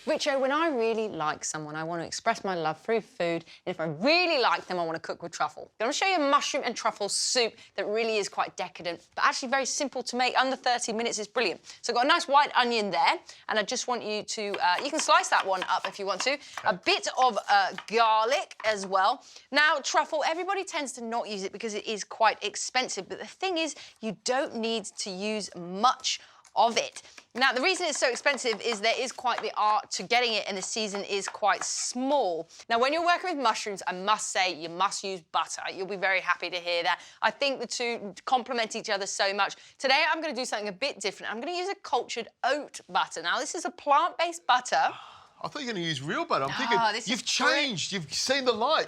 Richo, when I really like someone, I want to express my love through food. And if I really like them, I want to cook with truffle. I'm going to show you a mushroom and truffle soup that really is quite decadent, but actually very simple to make. Under 30 minutes, it's brilliant. So I've got a nice white onion there, and I just want you to, you can slice that one up if you want to. Okay. A bit of garlic as well. Now, truffle, everybody tends to not use it because it is quite expensive, but the thing is, you don't need to use much of it. Now, the reason it's so expensive is there is quite the art to getting it, and the season is quite small. Now, when you're working with mushrooms, I must say you must use butter. You'll be very happy to hear that. I think the two complement each other so much. Today, I'm going to do something a bit different. I'm going to use a cultured oat butter. Now, this is a plant-based butter. I thought you were going to use real butter. I'm thinking, you've changed. You've seen the light.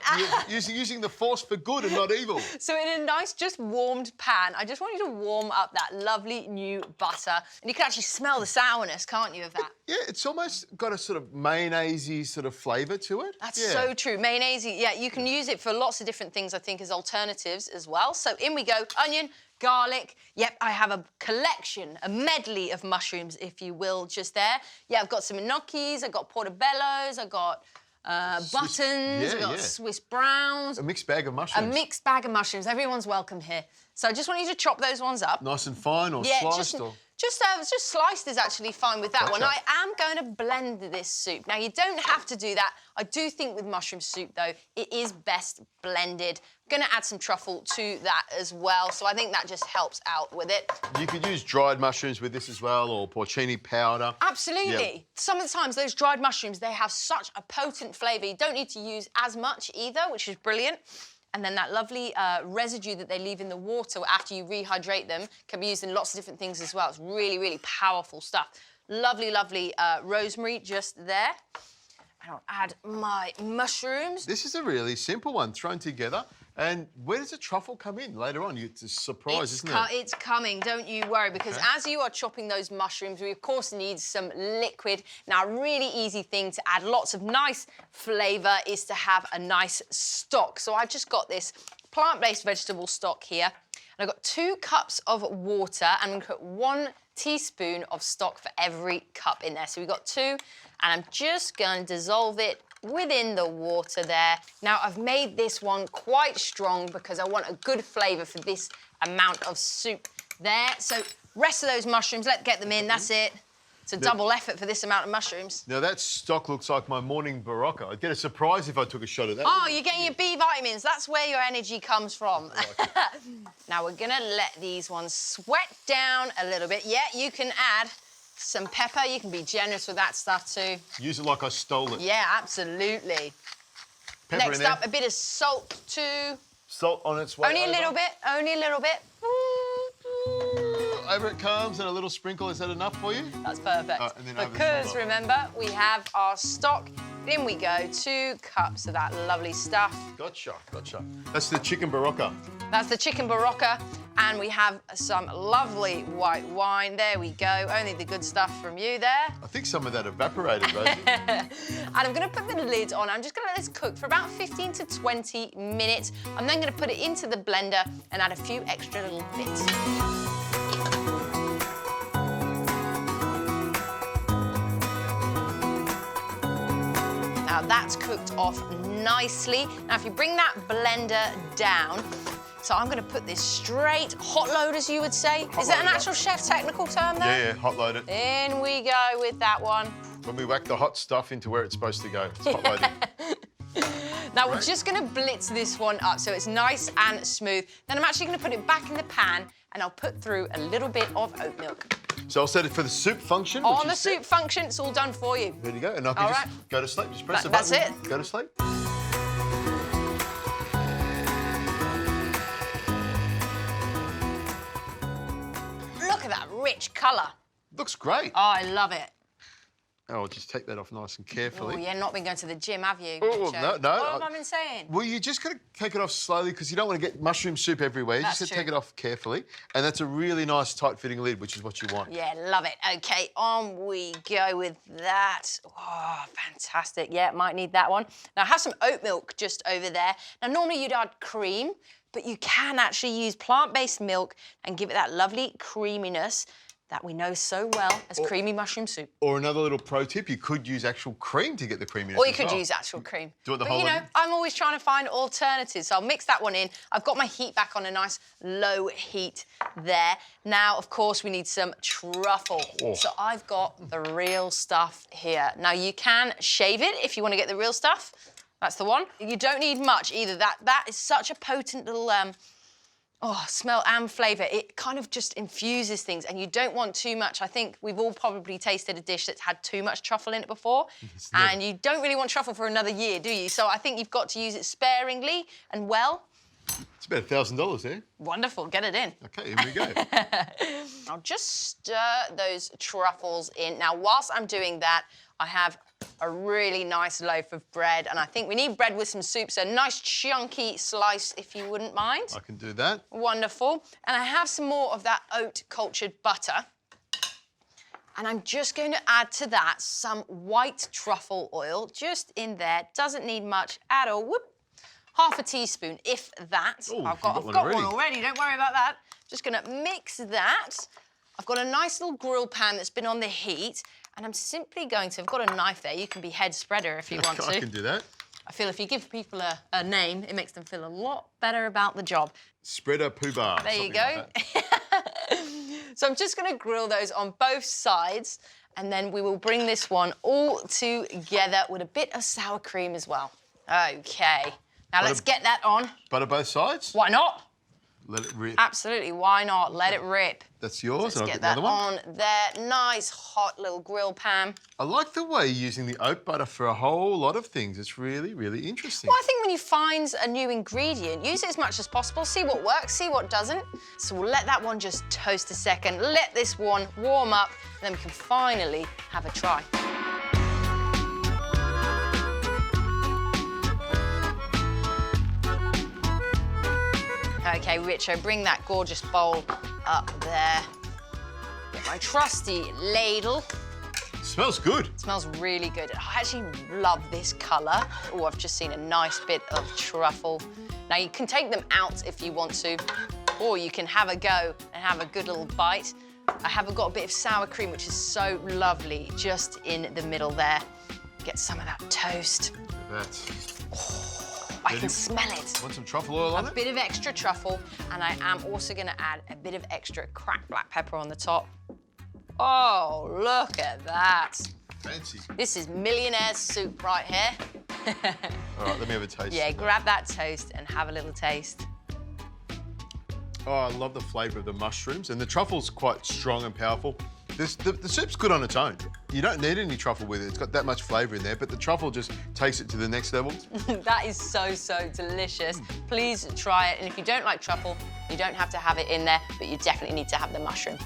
You're using the force for good and not evil. So in a nice, just warmed pan, I just want you to warm up that lovely new butter. And you can actually smell the sourness, can't you, of that? Yeah, it's almost got a sort of mayonnaise-y sort of flavour to it. That's so true. Mayonnaise, yeah, you can use it for lots of different things, I think, as alternatives as well. So in we go. Onion, garlic. Yep, I have a collection, a medley of mushrooms, if you will, just there. Yeah, I've got some gnocchis, I've got portobellos, I've got buttons, I've got Swiss browns. A mixed bag of mushrooms. A mixed bag of mushrooms. Everyone's welcome here. So I just want you to chop those ones up. Nice and fine or sliced? Just sliced is actually fine with that one. I am going to blend this soup. Now, you don't have to do that. I do think with mushroom soup, though, it is best blended. I'm going to add some truffle to that as well, so I think that just helps out with it. You could use dried mushrooms with this as well, or porcini powder. Absolutely. Yep. Some of the times, those dried mushrooms, they have such a potent flavour. You don't need to use as much either, which is brilliant. And then that lovely residue that they leave in the water after you rehydrate them can be used in lots of different things as well. It's really, really powerful stuff. Lovely, lovely rosemary just there. And I'll add my mushrooms. This is a really simple one thrown together. And where does the truffle come in later on? It's a surprise, isn't it? It's coming, don't you worry, because as you are chopping those mushrooms, we, of course, need some liquid. Now, a really easy thing to add lots of nice flavour is to have a nice stock. So I've just got this plant-based vegetable stock here. And I've got 2 cups of water, and I'm going to put 1 teaspoon of stock for every cup in there. So we've got 2, and I'm just going to dissolve it within the water there. Now, I've made this one quite strong because I want a good flavour for this amount of soup there. So, rest of those mushrooms, let's get them in, that's it. It's a double effort for this amount of mushrooms. Now, that stock looks like my morning Barocca. I'd get a surprise if I took a shot of that. Oh, you're getting your B vitamins. That's where your energy comes from. Now, we're going to let these ones sweat down a little bit. Yeah, you can add some pepper. You can be generous with that stuff too. Use it like I stole it. Yeah, absolutely. Pepper Next up, a bit of salt too. Salt on its way Only a little bit, only a little bit. Over it comes, and a little sprinkle. Is that enough for you? That's perfect. And then because, remember, we have our stock. In we go, 2 cups of that lovely stuff. Gotcha, gotcha. That's the chicken Barocca. That's the chicken Barocca. And we have some lovely white wine. There we go. Only the good stuff from you there. I think some of that evaporated, Rosie. And I'm going to put the lid on. I'm just going to let this cook for about 15 to 20 minutes. I'm then going to put it into the blender and add a few extra little bits. Now that's cooked off nicely. Now if you bring that blender down, so I'm going to put this straight, hot load as you would say. Is that an actual chef technical term there? Yeah, hot load it. In we go with that one. When we whack the hot stuff into where it's supposed to go, it's hot loaded. Now we're just going to blitz this one up so it's nice and smooth. Then I'm actually going to put it back in the pan and I'll put through a little bit of oat milk. So I'll set it for the soup function. On the soup function, it's all done for you. There you go. And I can just go to sleep. Just press the button. That's it. Go to sleep. Look at that rich colour. Looks great. Oh, I love it. Oh, I'll just take that off nice and carefully. Oh, yeah, not been going to the gym, have you? Oh, no. What have I been saying? Well, you just got to take it off slowly because you don't want to get mushroom soup everywhere. You just got to take it off carefully. And that's a really nice, tight-fitting lid, which is what you want. Yeah, love it. OK, on we go with that. Oh, fantastic. Yeah, might need that one. Now, I have some oat milk just over there. Now, normally you'd add cream, but you can actually use plant-based milk and give it that lovely creaminess. that we know so well as creamy mushroom soup. Or another little pro tip, you could use actual cream to get the creaminess. Or you could use actual cream. Do it the but, whole you know, way. I'm always trying to find alternatives, so I'll mix that one in. I've got my heat back on a nice low heat there. Now, of course, we need some truffle. Oh. So I've got the real stuff here. Now, you can shave it if you want to get the real stuff. That's the one. You don't need much either. That is such a potent little smell and flavour. It kind of just infuses things, and you don't want too much. I think we've all probably tasted a dish that's had too much truffle in it before, and you don't really want truffle for another year, do you? So I think you've got to use it sparingly and well. It's about $1,000 there. Wonderful, get it in. Okay, here we go. I'll just stir those truffles in. Now, whilst I'm doing that, I have a really nice loaf of bread, and I think we need bread with some soup, so a nice chunky slice, if you wouldn't mind. I can do that. Wonderful. And I have some more of that oat cultured butter. And I'm just going to add to that some white truffle oil, just in there. Doesn't need much at all. Whoop. Half a teaspoon, if that. Ooh, I've got one already, don't worry about that. Just gonna mix that. I've got a nice little grill pan that's been on the heat, and I'm simply going to, I've got a knife there, you can be head spreader if you want to. I can do that. I feel if you give people a name, it makes them feel a lot better about the job. Spreader poo bar. There you go. Like so I'm just gonna grill those on both sides, and then we will bring this one all together with a bit of sour cream as well. Okay. Now let's get that on. Butter both sides? Why not? Let it rip. Absolutely, why not? Let it rip. That's yours, Let's and I'll get get that another one. on there. Nice, hot little grill pan. I like the way you're using the oat butter for a whole lot of things. It's really, really interesting. Well, I think when you find a new ingredient, use it as much as possible, see what works, see what doesn't. So we'll let that one just toast a second, let this one warm up, and then we can finally have a try. Okay, Richo, bring that gorgeous bowl up there. Get my trusty ladle. Smells good. It smells really good. I actually love this colour. Oh, I've just seen a nice bit of truffle. Now, you can take them out if you want to, or you can have a go and have a good little bite. I have got a bit of sour cream, which is so lovely, just in the middle there. Get some of that toast. Look at that. I can smell it. Want some truffle oil on it? A bit of extra truffle, and I am also going to add a bit of extra cracked black pepper on the top. Oh, look at that. Fancy. This is millionaire soup right here. All right, let me have a taste. Yeah, grab that toast and have a little taste. Oh, I love the flavour of the mushrooms, and the truffle's quite strong and powerful. The soup's good on its own. You don't need any truffle with it. It's got that much flavour in there, but the truffle just takes it to the next level. That is so, so delicious. Please try it. And if you don't like truffle, you don't have to have it in there, but you definitely need to have the mushroom.